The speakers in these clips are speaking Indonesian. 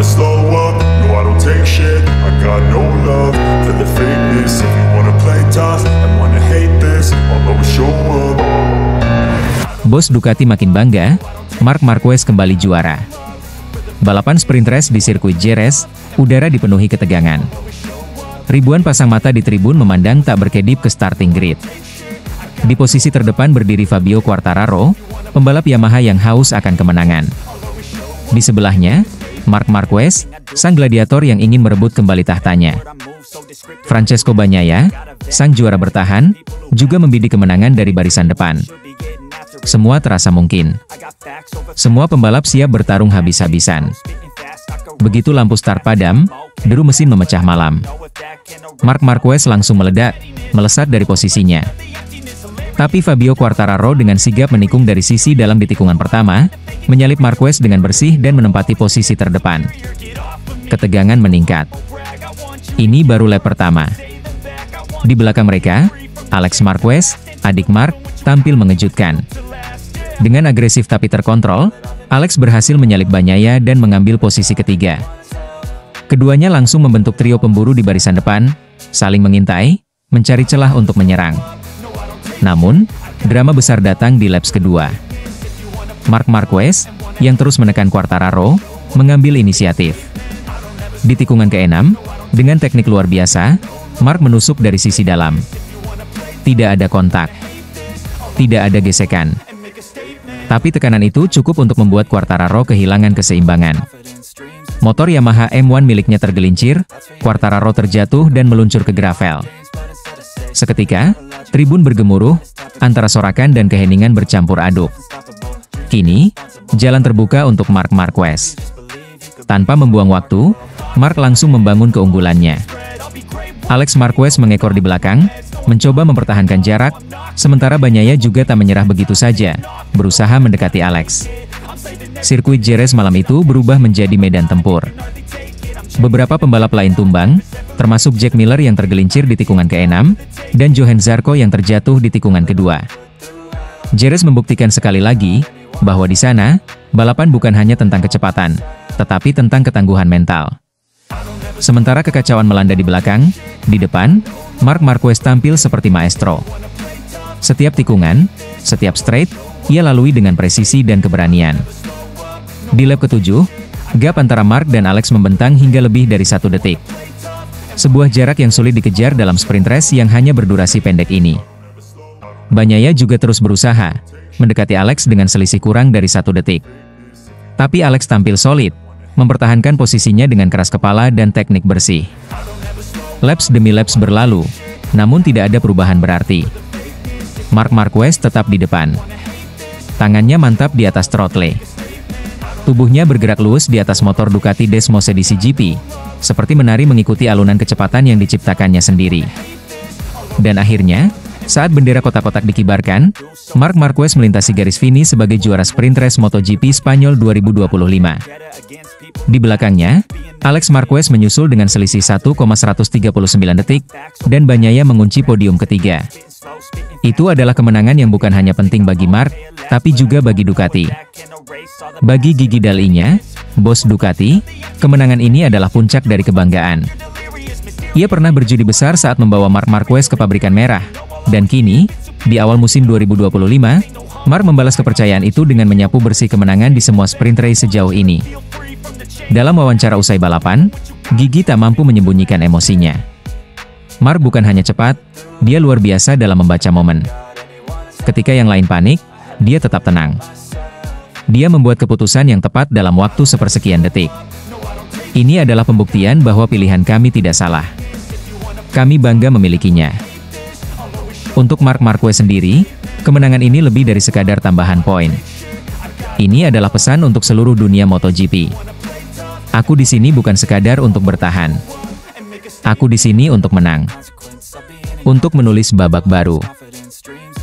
never slow up, no I don't take shit, I got no love for the fakeness. If you wanna play tough and wanna hate this, I'll always show up. Bos Ducati makin bangga, Marc Marquez kembali juara. Balapan sprint race di sirkuit Jerez, udara dipenuhi ketegangan. Ribuan pasang mata di tribun memandang tak berkedip ke starting grid. Di posisi terdepan berdiri Fabio Quartararo, pembalap Yamaha yang haus akan kemenangan. Di sebelahnya, Marc Marquez, sang gladiator yang ingin merebut kembali tahtanya. Francesco Bagnaia, sang juara bertahan, juga membidik kemenangan dari barisan depan. Semua terasa mungkin. Semua pembalap siap bertarung habis-habisan. Begitu lampu start padam, deru mesin memecah malam. Marc Marquez langsung meledak, melesat dari posisinya. Tapi Fabio Quartararo dengan sigap menikung dari sisi dalam di tikungan pertama, menyalip Marquez dengan bersih dan menempati posisi terdepan. Ketegangan meningkat. Ini baru lap pertama. Di belakang mereka, Alex Marquez, adik Marc, tampil mengejutkan. Dengan agresif tapi terkontrol, Alex berhasil menyalip Bagnaia dan mengambil posisi ketiga. Keduanya langsung membentuk trio pemburu di barisan depan, saling mengintai, mencari celah untuk menyerang. Namun, drama besar datang di laps kedua. Marc Marquez, yang terus menekan Quartararo, mengambil inisiatif. Di tikungan ke-6, dengan teknik luar biasa, Marc menusuk dari sisi dalam. Tidak ada kontak. Tidak ada gesekan. Tapi tekanan itu cukup untuk membuat Quartararo kehilangan keseimbangan. Motor Yamaha M1 miliknya tergelincir, Quartararo terjatuh dan meluncur ke gravel. Seketika, tribun bergemuruh, antara sorakan dan keheningan bercampur aduk. Kini, jalan terbuka untuk Marc Marquez. Tanpa membuang waktu, Marc langsung membangun keunggulannya. Alex Marquez mengekor di belakang, mencoba mempertahankan jarak, sementara Bagnaia juga tak menyerah begitu saja, berusaha mendekati Alex. Sirkuit Jerez malam itu berubah menjadi medan tempur. Beberapa pembalap lain tumbang, termasuk Jack Miller yang tergelincir di tikungan ke-6, dan Johann Zarco yang terjatuh di tikungan kedua. Jerez membuktikan sekali lagi, bahwa di sana, balapan bukan hanya tentang kecepatan, tetapi tentang ketangguhan mental. Sementara kekacauan melanda di belakang, di depan, Marc Marquez tampil seperti maestro. Setiap tikungan, setiap straight, ia lalui dengan presisi dan keberanian. Di lap ke-7, gap antara Marc dan Alex membentang hingga lebih dari 1 detik. Sebuah jarak yang sulit dikejar dalam sprint race yang hanya berdurasi pendek ini. Bagnaia juga terus berusaha, mendekati Alex dengan selisih kurang dari 1 detik. Tapi Alex tampil solid, mempertahankan posisinya dengan keras kepala dan teknik bersih. Laps demi laps berlalu, namun tidak ada perubahan berarti. Marc Marquez tetap di depan. Tangannya mantap di atas throttle. Tubuhnya bergerak luwes di atas motor Ducati Desmos edisi GP, seperti menari mengikuti alunan kecepatan yang diciptakannya sendiri. Dan akhirnya, saat bendera kotak-kotak dikibarkan, Marc Marquez melintasi garis finish sebagai juara sprint race MotoGP Spanyol 2025. Di belakangnya, Alex Marquez menyusul dengan selisih 1,139 detik, dan Bagnaia mengunci podium ketiga. Itu adalah kemenangan yang bukan hanya penting bagi Marc, tapi juga bagi Ducati. Bagi Gigi Dall'Igna, bos Ducati, kemenangan ini adalah puncak dari kebanggaan. Ia pernah berjudi besar saat membawa Marc Marquez ke pabrikan merah, dan kini, di awal musim 2025, Marc membalas kepercayaan itu dengan menyapu bersih kemenangan di semua sprint race sejauh ini. Dalam wawancara usai balapan, Gigi tak mampu menyembunyikan emosinya. Marc bukan hanya cepat, dia luar biasa dalam membaca momen. Ketika yang lain panik, dia tetap tenang. Dia membuat keputusan yang tepat dalam waktu sepersekian detik. Ini adalah pembuktian bahwa pilihan kami tidak salah. Kami bangga memilikinya. Untuk Marc Marquez sendiri, kemenangan ini lebih dari sekadar tambahan poin. Ini adalah pesan untuk seluruh dunia MotoGP. Aku di sini bukan sekadar untuk bertahan. Aku di sini untuk menang. Untuk menulis babak baru.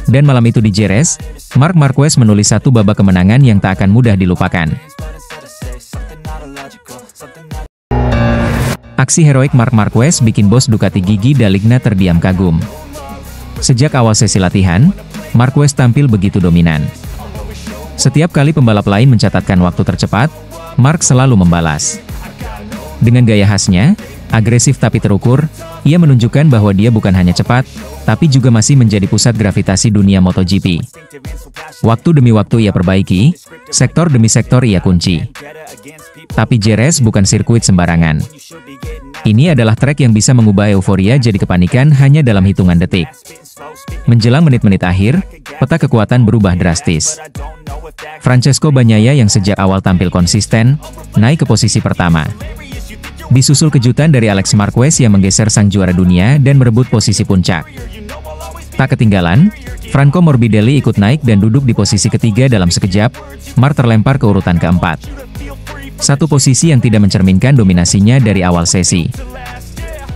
Dan malam itu di Jerez, Marc Marquez menulis satu babak kemenangan yang tak akan mudah dilupakan. Aksi heroik Marc Marquez bikin bos Ducati Gigi Dall'Igna terdiam kagum. Sejak awal sesi latihan, Marquez tampil begitu dominan. Setiap kali pembalap lain mencatatkan waktu tercepat, Marc selalu membalas. Dengan gaya khasnya, agresif tapi terukur, ia menunjukkan bahwa dia bukan hanya cepat, tapi juga masih menjadi pusat gravitasi dunia MotoGP. Waktu demi waktu ia perbaiki, sektor demi sektor ia kunci. Tapi Jerez bukan sirkuit sembarangan. Ini adalah trek yang bisa mengubah euforia jadi kepanikan hanya dalam hitungan detik. Menjelang menit-menit akhir, peta kekuatan berubah drastis. Francesco Bagnaia yang sejak awal tampil konsisten, naik ke posisi pertama. Disusul kejutan dari Alex Marquez yang menggeser sang juara dunia dan merebut posisi puncak. Tak ketinggalan, Franco Morbidelli ikut naik dan duduk di posisi ketiga dalam sekejap, Marc terlempar ke urutan keempat. Satu posisi yang tidak mencerminkan dominasinya dari awal sesi.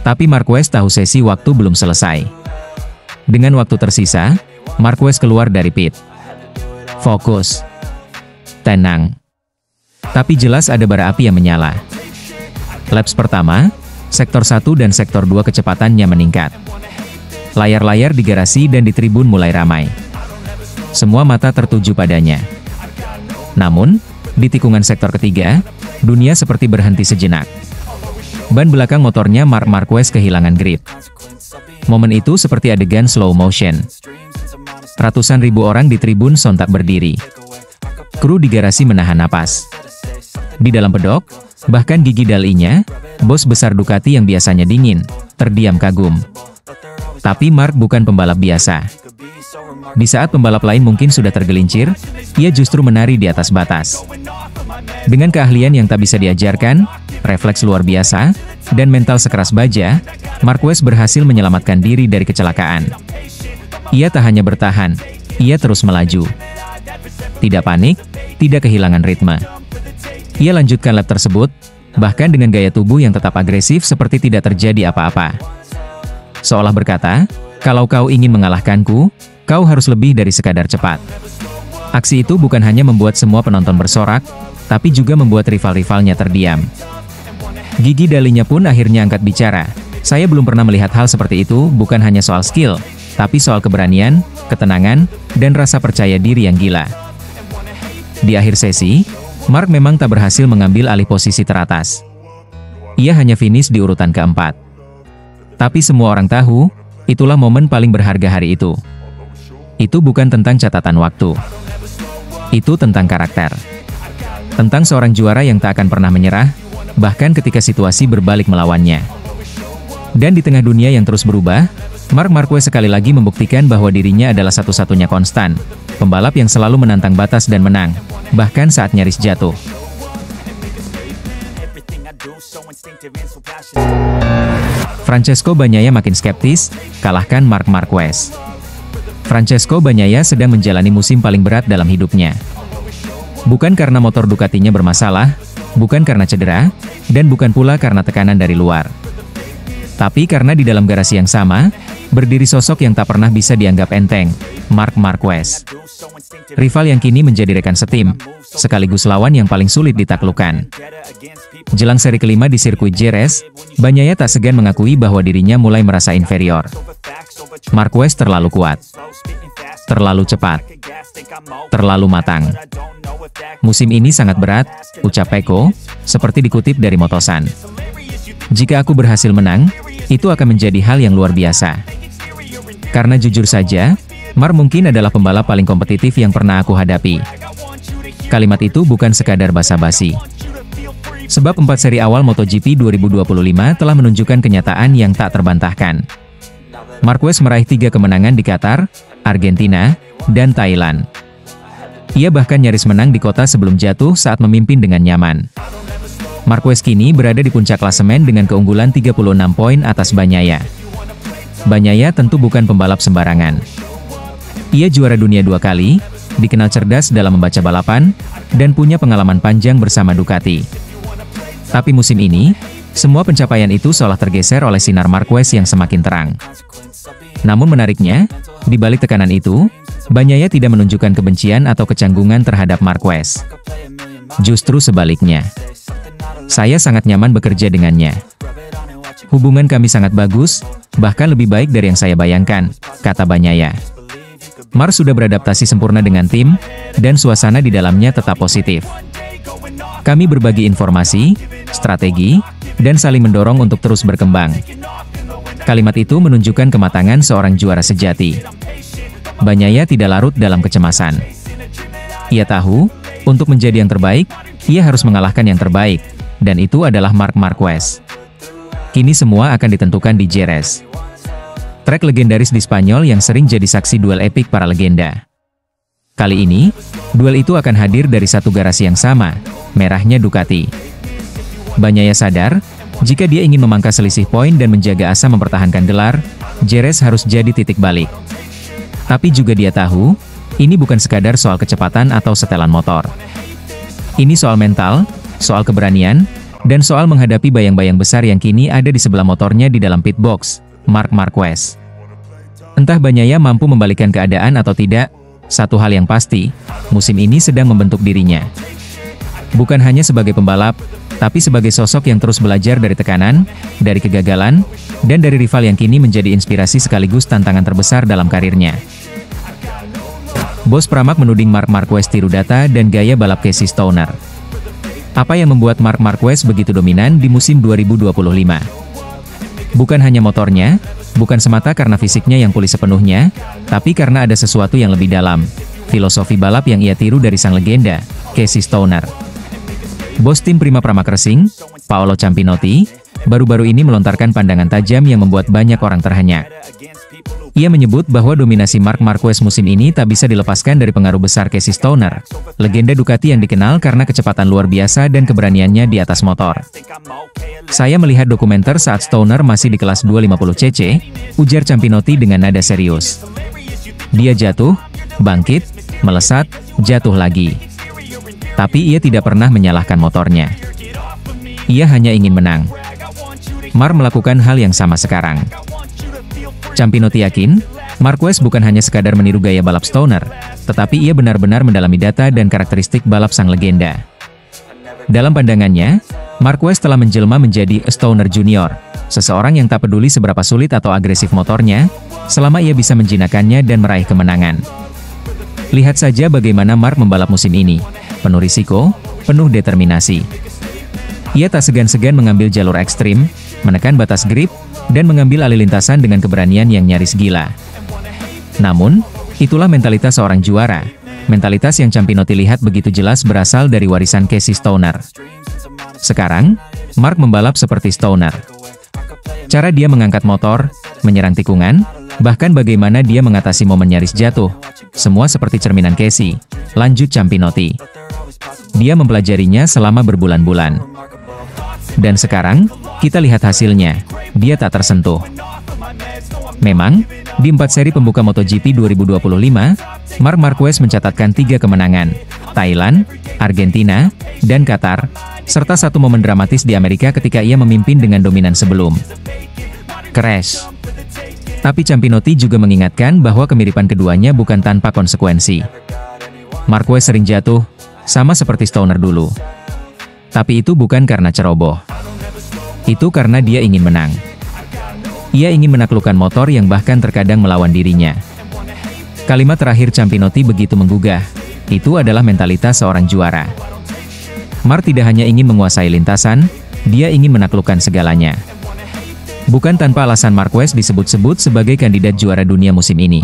Tapi Marquez tahu sesi waktu belum selesai. Dengan waktu tersisa, Marquez keluar dari pit. Fokus. Tenang. Tapi jelas ada bara api yang menyala. Laps pertama, sektor 1 dan sektor 2 kecepatannya meningkat. Layar-layar di garasi dan di tribun mulai ramai. Semua mata tertuju padanya. Namun, di tikungan sektor ketiga, dunia seperti berhenti sejenak. Ban belakang motornya Marc Marquez kehilangan grip. Momen itu seperti adegan slow motion. Ratusan ribu orang di tribun sontak berdiri. Kru di garasi menahan napas. Di dalam pedok, bahkan gigi dalinya, bos besar Ducati yang biasanya dingin, terdiam kagum. Tapi Marc bukan pembalap biasa. Di saat pembalap lain mungkin sudah tergelincir, ia justru menari di atas batas. Dengan keahlian yang tak bisa diajarkan, refleks luar biasa, dan mental sekeras baja, Marquez berhasil menyelamatkan diri dari kecelakaan. Ia tak hanya bertahan, ia terus melaju. Tidak panik, tidak kehilangan ritme. Ia lanjutkan lap tersebut, bahkan dengan gaya tubuh yang tetap agresif seperti tidak terjadi apa-apa. Seolah berkata, kalau kau ingin mengalahkanku, kau harus lebih dari sekadar cepat. Aksi itu bukan hanya membuat semua penonton bersorak, tapi juga membuat rival-rivalnya terdiam. Gigi dalinya pun akhirnya angkat bicara. Saya belum pernah melihat hal seperti itu, bukan hanya soal skill, tapi soal keberanian, ketenangan, dan rasa percaya diri yang gila. Di akhir sesi, Marc memang tak berhasil mengambil alih posisi teratas. Ia hanya finish di urutan keempat. Tapi semua orang tahu, itulah momen paling berharga hari itu. Itu bukan tentang catatan waktu. Itu tentang karakter. Tentang seorang juara yang tak akan pernah menyerah, bahkan ketika situasi berbalik melawannya. Dan di tengah dunia yang terus berubah, Marc Marquez sekali lagi membuktikan bahwa dirinya adalah satu-satunya konstan, pembalap yang selalu menantang batas dan menang, bahkan saat nyaris jatuh. Francesco Bagnaia makin skeptis, kalahkan Marc Marquez. Francesco Bagnaia sedang menjalani musim paling berat dalam hidupnya. Bukan karena motor Ducatinya bermasalah, bukan karena cedera, dan bukan pula karena tekanan dari luar. Tapi karena di dalam garasi yang sama, berdiri sosok yang tak pernah bisa dianggap enteng, Marc Marquez. Rival yang kini menjadi rekan setim, sekaligus lawan yang paling sulit ditaklukkan. Jelang seri kelima di sirkuit Jerez, Bagnaia tak segan mengakui bahwa dirinya mulai merasa inferior. Marquez terlalu kuat, terlalu cepat, terlalu matang. Musim ini sangat berat, ucap Pecco, seperti dikutip dari Motosan. Jika aku berhasil menang, itu akan menjadi hal yang luar biasa. Karena jujur saja, Marc mungkin adalah pembalap paling kompetitif yang pernah aku hadapi. Kalimat itu bukan sekadar basa-basi. Sebab 4 seri awal MotoGP 2025 telah menunjukkan kenyataan yang tak terbantahkan. Marquez meraih 3 kemenangan di Qatar, Argentina, dan Thailand. Ia bahkan nyaris menang di kota sebelum jatuh saat memimpin dengan nyaman. Marquez kini berada di puncak klasemen dengan keunggulan 36 poin atas Bagnaia. Bagnaia tentu bukan pembalap sembarangan. Ia juara dunia 2 kali, dikenal cerdas dalam membaca balapan, dan punya pengalaman panjang bersama Ducati. Tapi musim ini, semua pencapaian itu seolah tergeser oleh sinar Marquez yang semakin terang. Namun menariknya, di balik tekanan itu, Bagnaia tidak menunjukkan kebencian atau kecanggungan terhadap Marquez. Justru sebaliknya. Saya sangat nyaman bekerja dengannya. Hubungan kami sangat bagus, bahkan lebih baik dari yang saya bayangkan, kata Bagnaia. Marc sudah beradaptasi sempurna dengan tim, dan suasana di dalamnya tetap positif. Kami berbagi informasi, strategi, dan saling mendorong untuk terus berkembang. Kalimat itu menunjukkan kematangan seorang juara sejati. Bagnaia tidak larut dalam kecemasan. Ia tahu, untuk menjadi yang terbaik, ia harus mengalahkan yang terbaik, dan itu adalah Marc Marquez. Kini semua akan ditentukan di Jerez. Trek legendaris di Spanyol yang sering jadi saksi duel epik para legenda. Kali ini, duel itu akan hadir dari satu garasi yang sama, merahnya Ducati. Bagnaia sadar, jika dia ingin memangkas selisih poin dan menjaga asa mempertahankan gelar, Jerez harus jadi titik balik. Tapi juga dia tahu, ini bukan sekadar soal kecepatan atau setelan motor. Ini soal mental, soal keberanian, dan soal menghadapi bayang-bayang besar yang kini ada di sebelah motornya di dalam pit box, Marc Marquez. Entah Bagnaia mampu membalikkan keadaan atau tidak, satu hal yang pasti, musim ini sedang membentuk dirinya. Bukan hanya sebagai pembalap, tapi sebagai sosok yang terus belajar dari tekanan, dari kegagalan, dan dari rival yang kini menjadi inspirasi sekaligus tantangan terbesar dalam karirnya. Bos Pramac menuding Marc Marquez tiru data dan gaya balap Casey Stoner. Apa yang membuat Marc Marquez begitu dominan di musim 2025? Bukan hanya motornya, bukan semata karena fisiknya yang pulih sepenuhnya, tapi karena ada sesuatu yang lebih dalam, filosofi balap yang ia tiru dari sang legenda, Casey Stoner. Bos tim Prima Pramac Racing, Paolo Campinotti, baru-baru ini melontarkan pandangan tajam yang membuat banyak orang terhenyak. Ia menyebut bahwa dominasi Marc Marquez musim ini tak bisa dilepaskan dari pengaruh besar Casey Stoner, legenda Ducati yang dikenal karena kecepatan luar biasa dan keberaniannya di atas motor. Saya melihat dokumenter saat Stoner masih di kelas 250cc, ujar Campinotti dengan nada serius. Dia jatuh, bangkit, melesat, jatuh lagi. Tapi ia tidak pernah menyalahkan motornya. Ia hanya ingin menang. Marc melakukan hal yang sama sekarang. Campinotti yakin, Marquez bukan hanya sekadar meniru gaya balap Stoner, tetapi ia benar-benar mendalami data dan karakteristik balap sang legenda. Dalam pandangannya, Marquez telah menjelma menjadi a Stoner Junior, seseorang yang tak peduli seberapa sulit atau agresif motornya, selama ia bisa menjinakkannya dan meraih kemenangan. Lihat saja bagaimana Marc membalap musim ini. Penuh risiko, penuh determinasi. Ia tak segan-segan mengambil jalur ekstrim, menekan batas grip, dan mengambil alih lintasan dengan keberanian yang nyaris gila. Namun, itulah mentalitas seorang juara, mentalitas yang Campinotti lihat begitu jelas berasal dari warisan Casey Stoner. Sekarang, Marc membalap seperti Stoner. Cara dia mengangkat motor, menyerang tikungan, bahkan bagaimana dia mengatasi momen nyaris jatuh, semua seperti cerminan Casey, lanjut Campinotti. Dia mempelajarinya selama berbulan-bulan. Dan sekarang, kita lihat hasilnya, dia tak tersentuh. Memang, di 4 seri pembuka MotoGP 2025, Marc Marquez mencatatkan 3 kemenangan, Thailand, Argentina, dan Qatar, serta satu momen dramatis di Amerika ketika ia memimpin dengan dominan sebelum crash. Tapi Campinotti juga mengingatkan bahwa kemiripan keduanya bukan tanpa konsekuensi. Marquez sering jatuh, sama seperti Stoner dulu. Tapi itu bukan karena ceroboh. Itu karena dia ingin menang. Ia ingin menaklukkan motor yang bahkan terkadang melawan dirinya. Kalimat terakhir Campinotti begitu menggugah. Itu adalah mentalitas seorang juara. Marc tidak hanya ingin menguasai lintasan, dia ingin menaklukkan segalanya. Bukan tanpa alasan Marquez disebut-sebut sebagai kandidat juara dunia musim ini.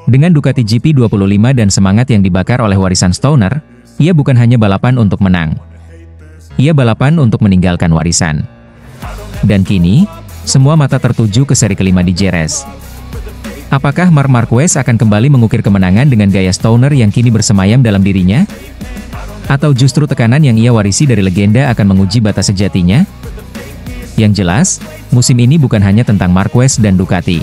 Dengan Ducati GP25 dan semangat yang dibakar oleh warisan Stoner, ia bukan hanya balapan untuk menang. Ia balapan untuk meninggalkan warisan. Dan kini, semua mata tertuju ke seri kelima di Jerez. Apakah Marc Marquez akan kembali mengukir kemenangan dengan gaya Stoner yang kini bersemayam dalam dirinya? Atau justru tekanan yang ia warisi dari legenda akan menguji batas sejatinya? Yang jelas, musim ini bukan hanya tentang Marquez dan Ducati.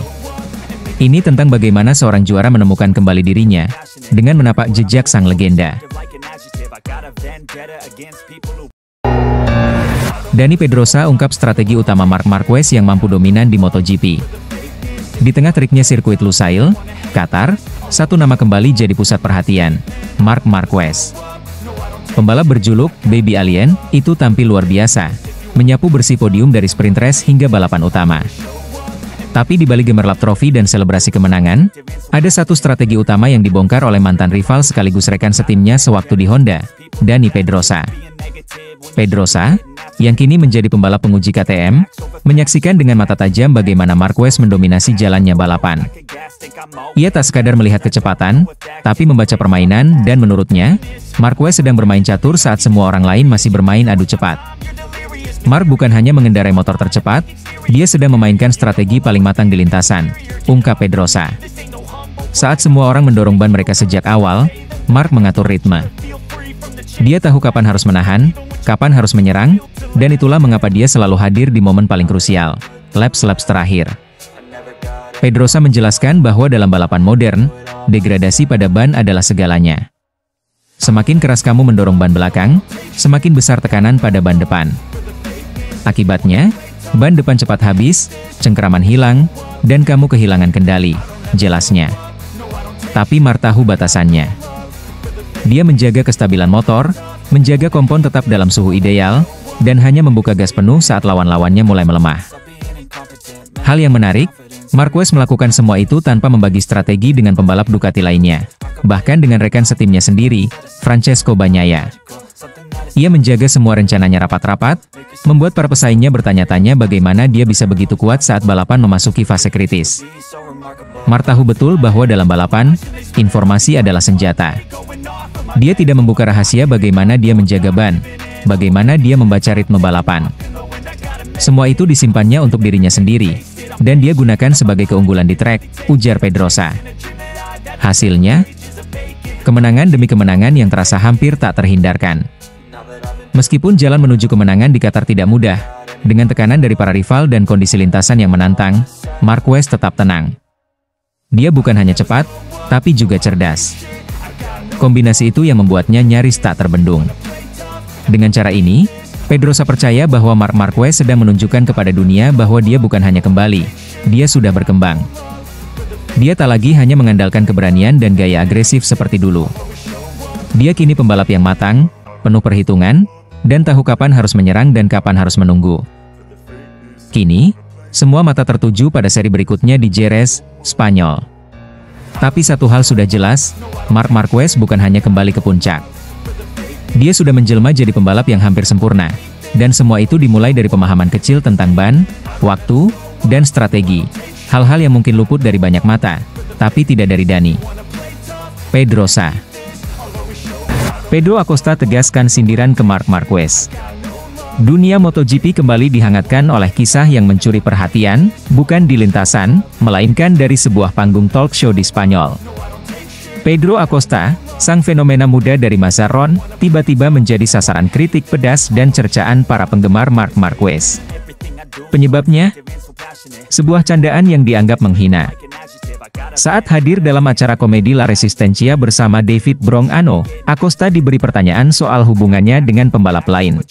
Ini tentang bagaimana seorang juara menemukan kembali dirinya, dengan menapak jejak sang legenda. Dani Pedrosa ungkap strategi utama Marc Marquez yang mampu dominan di MotoGP. Di tengah teriknya sirkuit Lusail, Qatar, satu nama kembali jadi pusat perhatian, Marc Marquez. Pembalap berjuluk Baby Alien itu tampil luar biasa, menyapu bersih podium dari sprint race hingga balapan utama. Tapi di balik gemerlap trofi dan selebrasi kemenangan, ada satu strategi utama yang dibongkar oleh mantan rival sekaligus rekan setimnya sewaktu di Honda, Dani Pedrosa. Pedrosa, yang kini menjadi pembalap penguji KTM, menyaksikan dengan mata tajam bagaimana Marquez mendominasi jalannya balapan. Ia tak sekadar melihat kecepatan, tapi membaca permainan dan menurutnya, Marquez sedang bermain catur saat semua orang lain masih bermain adu cepat. Mark bukan hanya mengendarai motor tercepat, dia sedang memainkan strategi paling matang di lintasan, ungkap Pedrosa. Saat semua orang mendorong ban mereka sejak awal, Mark mengatur ritme. Dia tahu kapan harus menahan, kapan harus menyerang, dan itulah mengapa dia selalu hadir di momen paling krusial, laps-laps terakhir. Pedrosa menjelaskan bahwa dalam balapan modern, degradasi pada ban adalah segalanya. Semakin keras kamu mendorong ban belakang, semakin besar tekanan pada ban depan. Akibatnya, ban depan cepat habis, cengkeraman hilang, dan kamu kehilangan kendali, jelasnya. Tapi Mark tahu batasannya. Dia menjaga kestabilan motor, menjaga kompon tetap dalam suhu ideal, dan hanya membuka gas penuh saat lawan-lawannya mulai melemah. Hal yang menarik, Marquez melakukan semua itu tanpa membagi strategi dengan pembalap Ducati lainnya, bahkan dengan rekan setimnya sendiri, Francesco Bagnaia. Ia menjaga semua rencananya rapat-rapat, membuat para pesaingnya bertanya-tanya bagaimana dia bisa begitu kuat saat balapan memasuki fase kritis. Mark tahu betul bahwa dalam balapan, informasi adalah senjata. Dia tidak membuka rahasia bagaimana dia menjaga ban, bagaimana dia membaca ritme balapan. Semua itu disimpannya untuk dirinya sendiri, dan dia gunakan sebagai keunggulan di trek, ujar Pedrosa. Hasilnya, kemenangan demi kemenangan yang terasa hampir tak terhindarkan. Meskipun jalan menuju kemenangan di Qatar tidak mudah, dengan tekanan dari para rival dan kondisi lintasan yang menantang, Marquez tetap tenang. Dia bukan hanya cepat, tapi juga cerdas. Kombinasi itu yang membuatnya nyaris tak terbendung. Dengan cara ini, Pedrosa percaya bahwa Marc Marquez sedang menunjukkan kepada dunia bahwa dia bukan hanya kembali, dia sudah berkembang. Dia tak lagi hanya mengandalkan keberanian dan gaya agresif seperti dulu. Dia kini pembalap yang matang, penuh perhitungan, dan tahu kapan harus menyerang dan kapan harus menunggu. Kini, semua mata tertuju pada seri berikutnya di Jerez, Spanyol. Tapi satu hal sudah jelas, Marc Marquez bukan hanya kembali ke puncak. Dia sudah menjelma jadi pembalap yang hampir sempurna, dan semua itu dimulai dari pemahaman kecil tentang ban, waktu, dan strategi. Hal-hal yang mungkin luput dari banyak mata, tapi tidak dari Dani Pedrosa. Pedro Acosta tegaskan sindiran ke Marc Marquez. Dunia MotoGP kembali dihangatkan oleh kisah yang mencuri perhatian, bukan di lintasan, melainkan dari sebuah panggung talk show di Spanyol. Pedro Acosta, sang fenomena muda dari masa Ron, tiba-tiba menjadi sasaran kritik pedas dan cercaan para penggemar Marc Marquez. Penyebabnya? Sebuah candaan yang dianggap menghina. Saat hadir dalam acara komedi La Resistencia bersama David Brongano, Acosta diberi pertanyaan soal hubungannya dengan pembalap lain.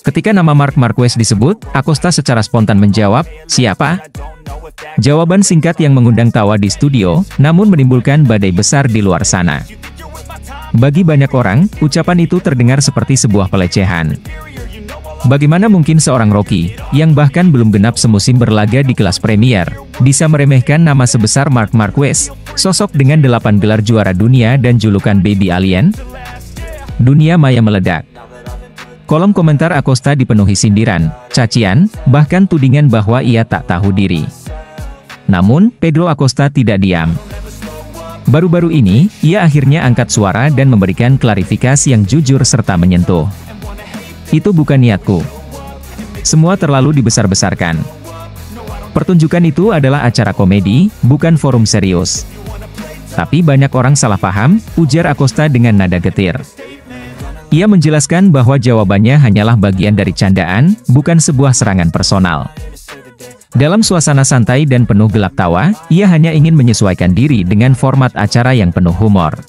Ketika nama Marc Marquez disebut, Acosta secara spontan menjawab, "Siapa?" Jawaban singkat yang mengundang tawa di studio, namun menimbulkan badai besar di luar sana. Bagi banyak orang, ucapan itu terdengar seperti sebuah pelecehan. Bagaimana mungkin seorang Rocky, yang bahkan belum genap semusim berlaga di kelas Premier, bisa meremehkan nama sebesar Marc Marquez, sosok dengan 8 gelar juara dunia dan julukan Baby Alien? Dunia maya meledak. Kolom komentar Acosta dipenuhi sindiran, cacian, bahkan tudingan bahwa ia tak tahu diri. Namun, Pedro Acosta tidak diam. Baru-baru ini, ia akhirnya angkat suara dan memberikan klarifikasi yang jujur serta menyentuh. Itu bukan niatku. Semua terlalu dibesar-besarkan. Pertunjukan itu adalah acara komedi, bukan forum serius. Tapi banyak orang salah paham, ujar Acosta dengan nada getir. Ia menjelaskan bahwa jawabannya hanyalah bagian dari candaan, bukan sebuah serangan personal. Dalam suasana santai dan penuh gelak tawa, ia hanya ingin menyesuaikan diri dengan format acara yang penuh humor.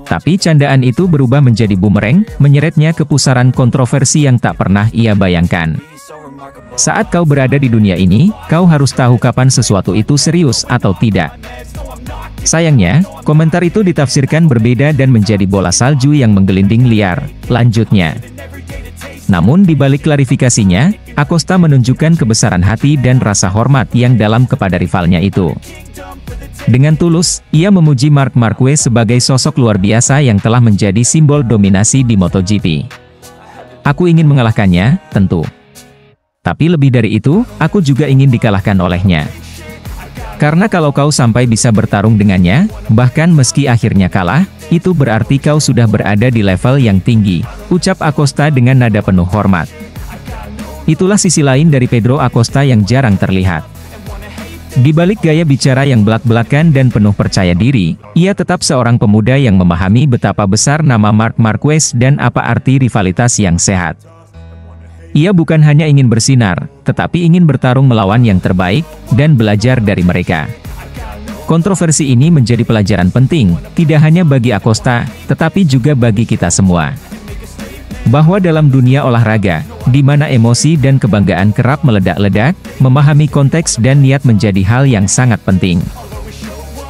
Tapi candaan itu berubah menjadi bumerang, menyeretnya ke pusaran kontroversi yang tak pernah ia bayangkan. Saat kau berada di dunia ini, kau harus tahu kapan sesuatu itu serius atau tidak. Sayangnya, komentar itu ditafsirkan berbeda dan menjadi bola salju yang menggelinding liar. Lanjutnya, Namun di balik klarifikasinya, Acosta menunjukkan kebesaran hati dan rasa hormat yang dalam kepada rivalnya itu. Dengan tulus, ia memuji Marc Marquez sebagai sosok luar biasa yang telah menjadi simbol dominasi di MotoGP. Aku ingin mengalahkannya, tentu. Tapi lebih dari itu, aku juga ingin dikalahkan olehnya. Karena kalau kau sampai bisa bertarung dengannya, bahkan meski akhirnya kalah, itu berarti kau sudah berada di level yang tinggi, ucap Acosta dengan nada penuh hormat. Itulah sisi lain dari Pedro Acosta yang jarang terlihat. Di balik gaya bicara yang belak-belakan dan penuh percaya diri, ia tetap seorang pemuda yang memahami betapa besar nama Marc Marquez dan apa arti rivalitas yang sehat. Ia bukan hanya ingin bersinar, tetapi ingin bertarung melawan yang terbaik, dan belajar dari mereka. Kontroversi ini menjadi pelajaran penting, tidak hanya bagi Acosta, tetapi juga bagi kita semua. Bahwa dalam dunia olahraga, di mana emosi dan kebanggaan kerap meledak-ledak, memahami konteks dan niat menjadi hal yang sangat penting.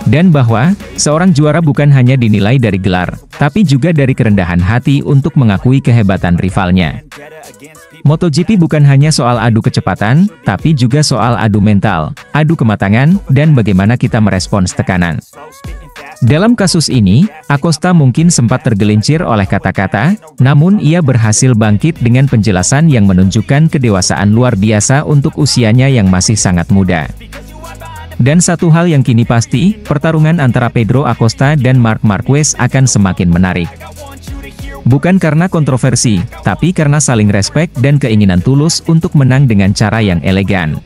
Dan bahwa, seorang juara bukan hanya dinilai dari gelar, tapi juga dari kerendahan hati untuk mengakui kehebatan rivalnya. MotoGP bukan hanya soal adu kecepatan, tapi juga soal adu mental, adu kematangan, dan bagaimana kita merespons tekanan. Dalam kasus ini, Acosta mungkin sempat tergelincir oleh kata-kata, namun ia berhasil bangkit dengan penjelasan yang menunjukkan kedewasaan luar biasa untuk usianya yang masih sangat muda. Dan satu hal yang kini pasti, pertarungan antara Pedro Acosta dan Marc Marquez akan semakin menarik. Bukan karena kontroversi, tapi karena saling respek dan keinginan tulus untuk menang dengan cara yang elegan.